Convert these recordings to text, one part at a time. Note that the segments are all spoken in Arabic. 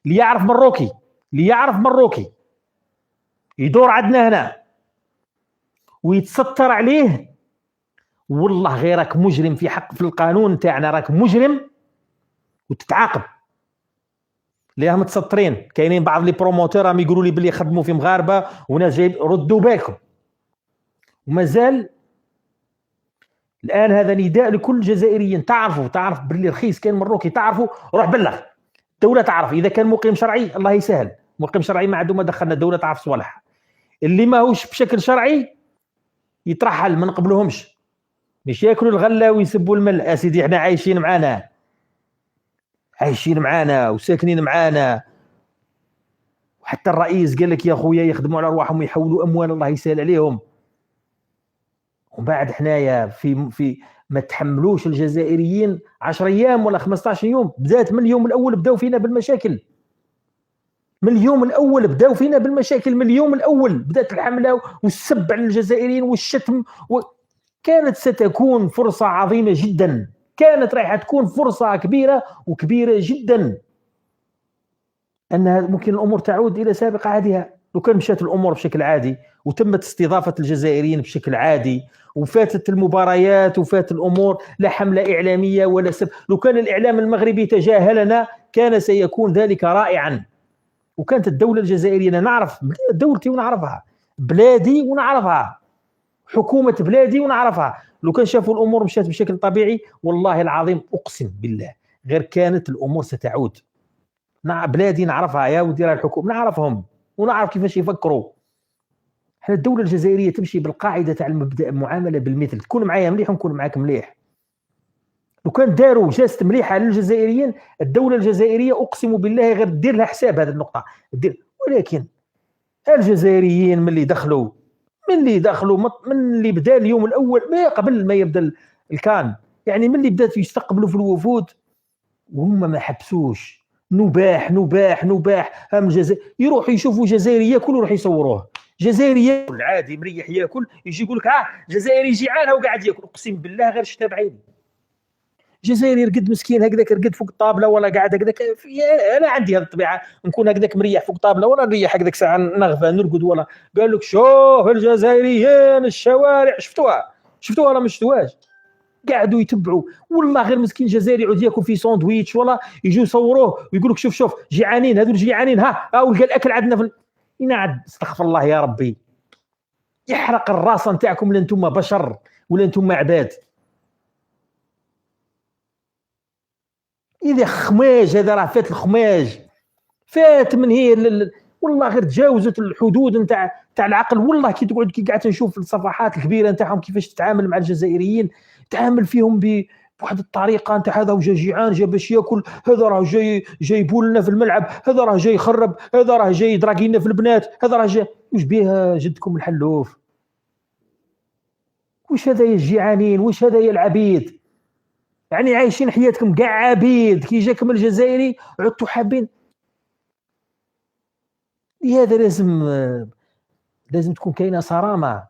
اللي يعرف مروكي يدور عندنا هنا ويتستر عليه، والله غير راك مجرم في القانون تاعنا، راك مجرم وتتعاقب. اللي راهم متسطرين، كاينين بعض لي بروموتور راهم يقولوا لي بلي يخدموا في مغاربه وناس جايب، ردوا بالكم. ومازال الان هذا نداء لكل الجزائريين، تعرف باللي رخيص كاين مروكي، تعرفوا روح بلغ. الدوله تعرف اذا كان مقيم شرعي الله يسهل، مقيم شرعي ما عنده ما دخلنا، الدوله تعرف صوالح. اللي ماهوش بشكل شرعي يترحل، ما نقبلوهمش، مش ياكلوا الغله ويسبوا المل. سيدي احنا عايشين معانا وساكنين معانا، وحتى الرئيس قال لك يا خويا يخدموا على ارواحهم ويحولوا اموال الله يسهل عليهم. ومن بعد حنايا في ما تحملوش الجزائريين 10 ايام ولا 15 يوم، بدات من اليوم الاول بداو فينا بالمشاكل، من اليوم الاول بدات الحمله والسب على الجزائريين والشتم كانت ستكون فرصه عظيمه جدا، كانت رايحه تكون فرصه كبيره جدا ان ممكن الامور تعود الى سابق عهدها. لو كان مشات الامور بشكل عادي وتمت استضافه الجزائريين بشكل عادي وفاتت المباريات وفات الامور، لا حمله اعلاميه ولا سب، لو كان الاعلام المغربي تجاهلنا كان سيكون ذلك رائعا. وكانت الدوله الجزائريه، انا نعرف دولتي ونعرفها، بلادي ونعرفها، حكومه بلادي ونعرفها، لو كان شافوا الامور مشات بشكل طبيعي والله العظيم اقسم بالله غير كانت الامور ستعود. بلادي نعرفها يا ودي، الحكومه نعرفهم ونعرف كيفاش يفكروا. احنا الدوله الجزائريه تمشي بالقاعده تاع المبدا المعامله بالمثل، تكون معايا مليح ونكون معاك مليح. لو كان داروا جلسه مليحه للجزائريين، الدوله الجزائريه اقسم بالله غير دير لها حساب هذه النقطه ولكن الجزائريين من اللي دخلوا من اللي بدا اليوم الاول، ما قبل ما يبدا الكان، يعني من اللي بدات يستقبلوا في الوفود وهم ما حبسوش، نباح هم الجزائر يروحوا يشوفوا جزائري ياكل ويروحوا يصوروه، جزائري ياكل عادي مريح ياكل، يجي يقول لك جزائري جيعان وقاعد ياكل، اقسم بالله غير شتا بعيني. جزائري يرقد مسكين هكذاك، يرقد فوق الطابله ولا قاعد هكذاك. انا عندي هذه الطبيعه، نكون هكذاك مريح فوق الطابله ولا نريح هكذاك ساعه نغفى نرقد ولا. قال لك شوف الجزائريين الشوارع، شفتوها ولا ما شفتوهاش؟ قاعدوا يتبعوا والله غير مسكين جزائري يعود ياكل في ساندويتش ولا يجوا يصوروه ويقول لك شوف جيعانين، هذول جيعانين، ولقى الاكل عندنا في ينعد. استغفر الله يا ربي، يحرق الراس نتاعكم ولا انتم بشر ولا انتم عباد. اذا خماج هذا راه فات الخماج، فات من هي والله غير تجاوزت الحدود نتاع العقل. والله كي تقعد كي قاعد نشوف الصفحات الكبيره نتاعهم كيفاش تتعامل مع الجزائريين، تعامل فيهم بواحد الطريقه نتاع هذا وجا جيعان جا باش ياكل، هذا راه جاي يبول لنا في الملعب، هذا راه جاي يخرب، هذا راه جاي يدراكي لنا في البنات، هذا راه جاي واش بيها جدكم الحلوف؟ واش هذا يا الجيعانين؟ واش هذا يا العبيد؟ يعني عايشين حياتكم كاع عبيد، كي جاكم الجزائري عدتوا حابين. لهذا لازم تكون كاينه صرامه،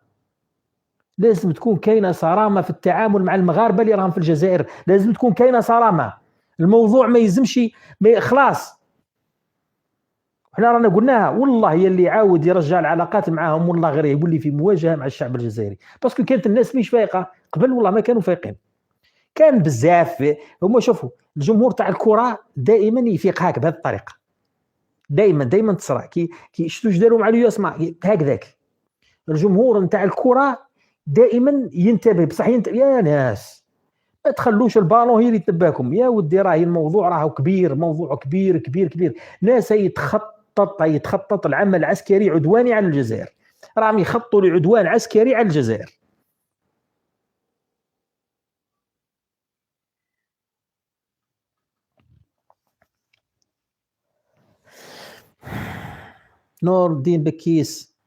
لازم تكون كاينه صرامه في التعامل مع المغاربه اللي راهم في الجزائر، لازم تكون كاينه صرامه. الموضوع ما يلزمش خلاص. احنا رانا قلناها والله يلي يعاود يرجع العلاقات معاهم والله غير يولي في مواجهه مع الشعب الجزائري، باسكو كانت الناس مش فايقه قبل، والله ما كانوا فايقين، كان بزاف. هما شوفوا الجمهور تاع الكره دائما يفيق هكذا بهذه الطريقه، دائما تصرا كي شفتوا داروا مع اليو اسمع هكذاك. الجمهور نتاع الكره دائما ينتبه، بصح يا ناس ما تخلوش البالون هي اللي تنباكم يا ودي، راهي الموضوع راهو كبير، موضوع كبير. ناس يتخطط العمل العسكري عدواني على الجزائر، راهم يخططوا لعدوان عسكري على الجزائر. نور الدين بكيس،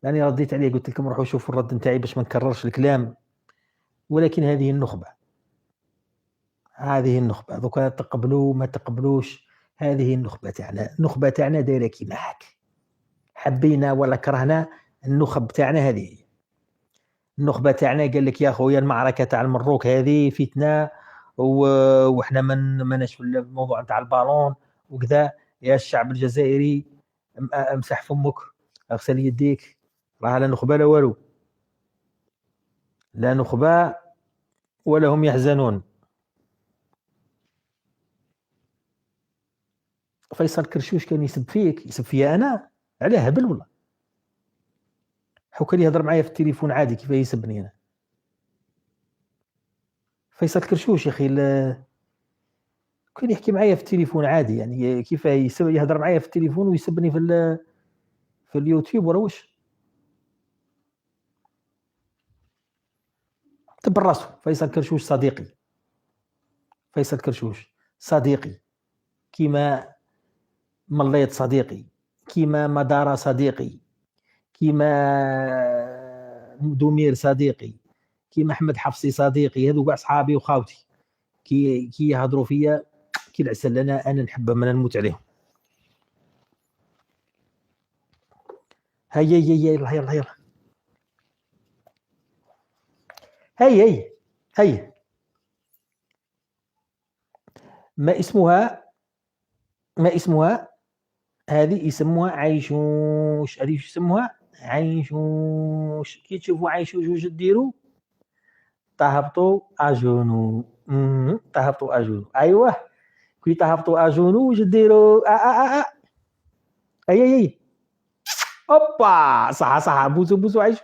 يعني رديت عليه قلت لكم روحوا شوفوا الرد نتاعي باش ما نكررش الكلام، ولكن هذه النخبه دوكا تقبلوا ما تقبلوش، هذه النخبه تاعنا دايره كيما هاك، حبينا ولا كرهنا النخب تاعنا هذه. النخبه تاعنا قال لك يا خويا المعركه تاع المروك هذه فتنه، وإحنا ما نشوف الموضوع تاع البالون وكذا. يا الشعب الجزائري امسح فمك، اغسل يديك، راه لا نخبه لا والو، لا نخبه ولا هم يحزنون. فيصل كرشوش كان يسب فيك، يسب فيا انا، على هبل والله. حو كان يهضر معايا في التليفون عادي كيف يسبني انا. فيصل كرشوش يا اخي كان يحكي معايا في التليفون عادي، يعني كيف يهضر معايا في التليفون ويسبني في اليوتيوب ولا واش. تبر راسو. فيصل كرشوش صديقي، فيصل كرشوش صديقي، كيما مليط صديقي، كيما مدارة صديقي، كيما دومير صديقي، كيما احمد حفصي صديقي. هذو كاع صحابي وخاوتي، كي يهضروا فيا كي العسل، انا نحبهم، انا نموت عليهم. هيا يلا يلا يلا، هيا هيا. ما اسمها، ما اسمها هذه؟ يسموها عيشوش. هذه شو يسموها؟ عيشوش. كي تشوفوا عيشوش واش ديروا؟ تهبطوا اجونو. تهبطوا اجونو، ايوه. كي تهبطوا اجونو واش ديروا؟ اي اوبا، صح صح، بوسو بوسو عيش.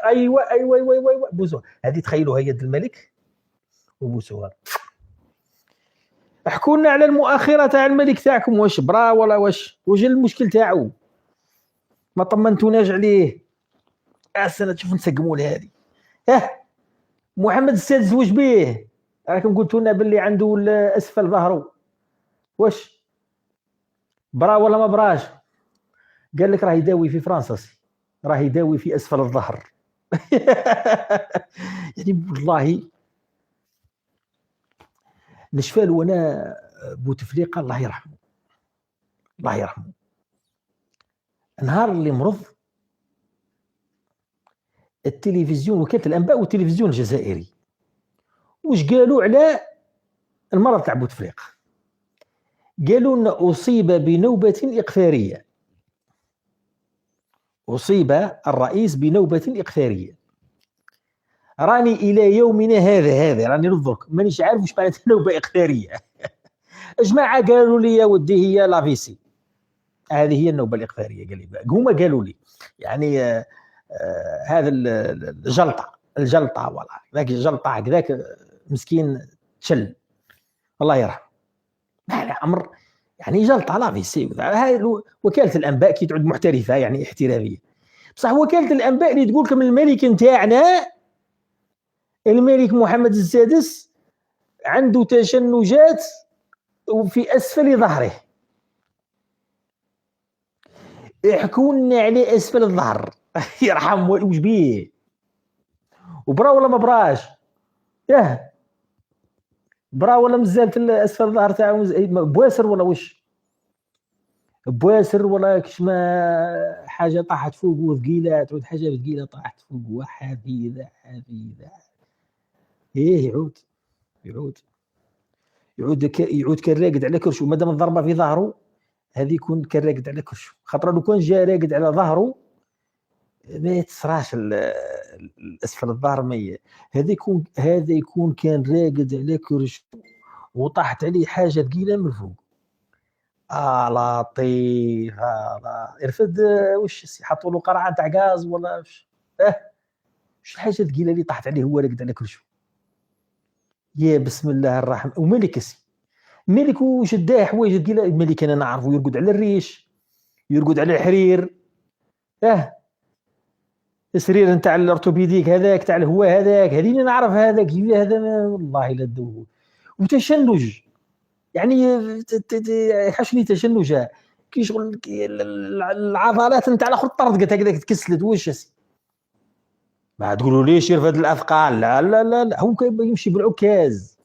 ايوه ايوه ايوه ايوه بوسو. هذه تخيلوا هي يد الملك وبوسوها. احكوا لنا على المؤخره تاع الملك تاعكم، واش برا ولا واش المشكل تاعو؟ ما طمنتوناش عليه. السنه تشوف نسقموا له هذه. محمد السادس واش بيه؟ راكم قلتوا لنا باللي عنده اسفل ظهره، واش برا ولا ما براش؟ قال لك راه يداوي في فرنسا، راه يداوي في اسفل الظهر. يعني والله نشفال. وانا بوتفليقه الله يرحمه، الله يرحمه، نهار اللي مرض التلفزيون، وكاله الانباء والتلفزيون الجزائري، واش قالوا على المرض تاع بوتفليقه؟ قالوا ان اصيب بنوبه اقفاريه، اصيب الرئيس بنوبه اقفاريه. راني الى يومنا هذا راني نظرك مانيش عارف واش معناتها نوبه اقفاريه. جماعه قالوا لي يا ودي هي لافيسي، هذه هي النوبه الاقفاريه. قال لي هما قالوا لي يعني هذا الجلطه والله، ذاك الجلطه هكذاك مسكين تشل، الله يرحمه. لا عمر، يعني جلطه لافيسي. هاي وكاله الانباء كي تعود محترفه يعني احترافيه. بصح وكاله الانباء اللي تقول لكم الملك نتاعنا، الملك محمد السادس عنده تشنجات وفي اسفل ظهره. يحكوا لنا على اسفل الظهر. يرحم واش بيه؟ وبرا ولا ما براش؟ برا ولا مزالت اسفل الظهر تاعو بواسر ولا واش؟ بواسر ولا كشما حاجه طاحت فوق وثقيله، تعود حاجه ثقيله طاحت فوق وحفيظه حفيظه. يعود يعود كان راقد على كرشو، مادام الضربه في ظهره هذه يكون كان راقد على كرشو. خاطر لو كان جا راقد على ظهره ما يتصراش الاسفل الظهر. ما هذا يكون كان راقد على كرشو وطاحت عليه حاجه ثقيله من فوق. لطيف. يرفد واش حطوا له قرعه تاع غاز ولا واش؟ واش الحاجه ثقيله اللي طاحت عليه هو راقد على كرشو؟ يا بسم الله الرحمن. وملك ملك وشداه حوايج ثقيله. الملك انا نعرفه يرقد على الريش، يرقد على الحرير، السرير نتاع الارتوبيديك هذاك تاع الهواء هذاك، هذيني نعرف هذاك هذا والله لا دوه. وتشنج يعني حشني تشنج كي شغل العضلات نتاع الاخر طردقت هكذاك تكسلت. واش ما تقولوا ليش يرفد الاثقال؟ لا لا لا, لا. هو يمشي بالعكاز،